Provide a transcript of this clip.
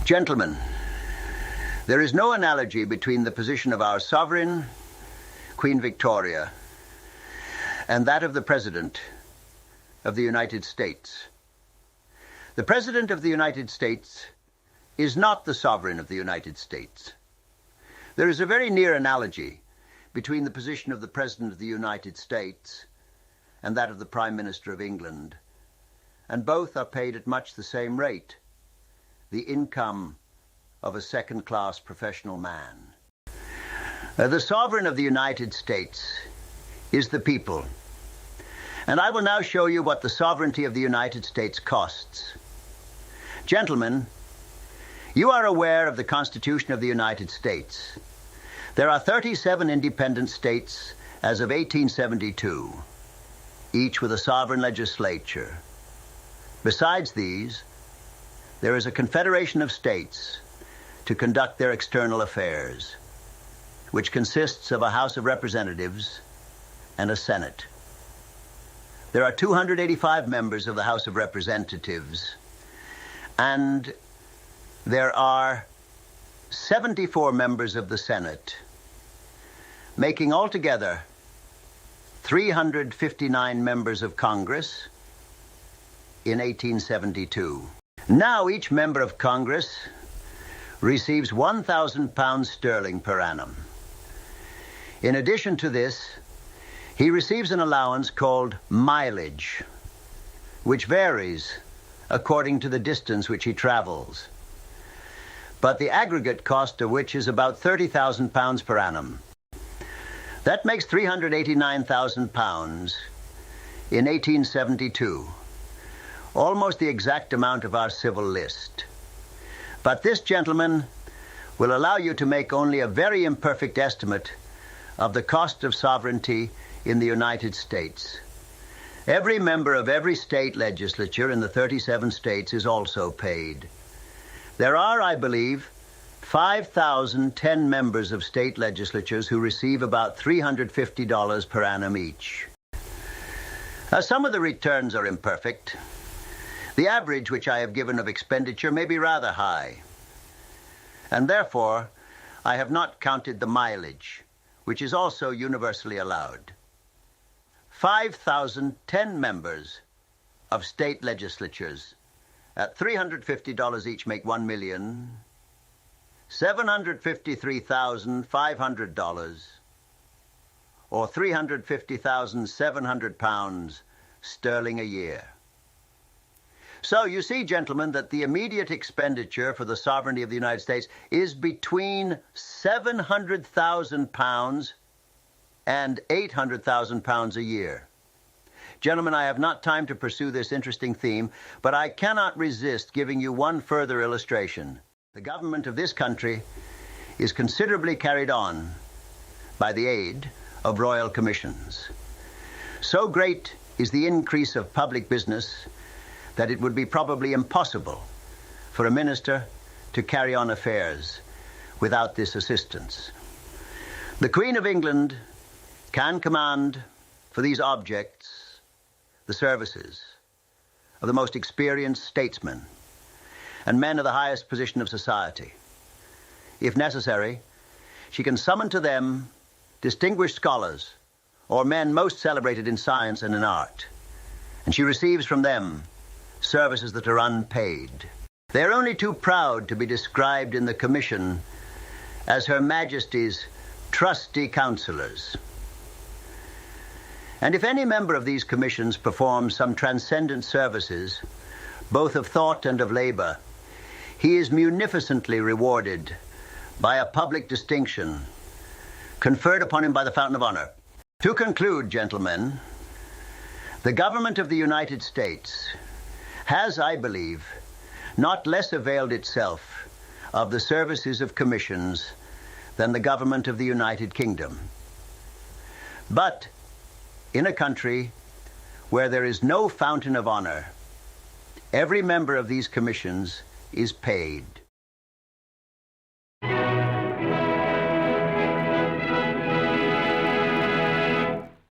Gentlemen, there is no analogy between the position of our sovereign, Queen Victoria, and that of the President of the United States. The President of the United States is not the sovereign of the United States. There is a very near analogy between the position of the President of the United States and that of the Prime Minister of England, and both are paid at much the same rate, the income of a second-class professional man. The sovereign of the United States is the people, and I will now show you what the sovereignty of the United States costs. Gentlemen, you are aware of the Constitution of the United States. There are 37 independent states as of 1872, each with a sovereign legislature. Besides these, there is a confederation of states to conduct their external affairs, which consists of a House of Representatives and a Senate. There are 285 members of the House of Representatives, and there are 74 members of the Senate, making altogether 359 members of Congress in 1872. Now each member of Congress receives £1,000 sterling per annum. In addition to this, he receives an allowance called mileage, which varies according to the distance which he travels, but the aggregate cost of which is about £30,000 per annum. That makes £389,000 in 1872. Almost the exact amount of our civil list. But this, gentlemen, will allow you to make only a very imperfect estimate of the cost of sovereignty in the United States. Every member of every state legislature in the 37 states is also paid. There are, I believe, 5,010 members of state legislatures who receive about $350 per annum each. Some of the returns are imperfect. The average which I have given of expenditure may be rather high, and therefore I have not counted the mileage, which is also universally allowed. 5,010 members of state legislatures at $350 each make $1,753,500, or £350,700 sterling a year. So you see, gentlemen, that the immediate expenditure for the sovereignty of the United States is between £700,000 and £800,000 a year. Gentlemen, I have not time to pursue this interesting theme, but I cannot resist giving you one further illustration. The government of this country is considerably carried on by the aid of royal commissions. So great is the increase of public business that it would be probably impossible for a minister to carry on affairs without this assistance. The Queen of England can command for these objects the services of the most experienced statesmen and men of the highest position of society. If necessary, she can summon to them distinguished scholars or men most celebrated in science and in art, and she receives from them services that are unpaid. They are only too proud to be described in the commission as Her Majesty's trusty counselors. And if any member of these commissions performs some transcendent services, both of thought and of labor, he is munificently rewarded by a public distinction conferred upon him by the Fountain of Honor. To conclude, gentlemen, the government of the United States has, I believe, not less availed itself of the services of commissions than the government of the United Kingdom. But in a country where there is no fountain of honor, every member of these commissions is paid.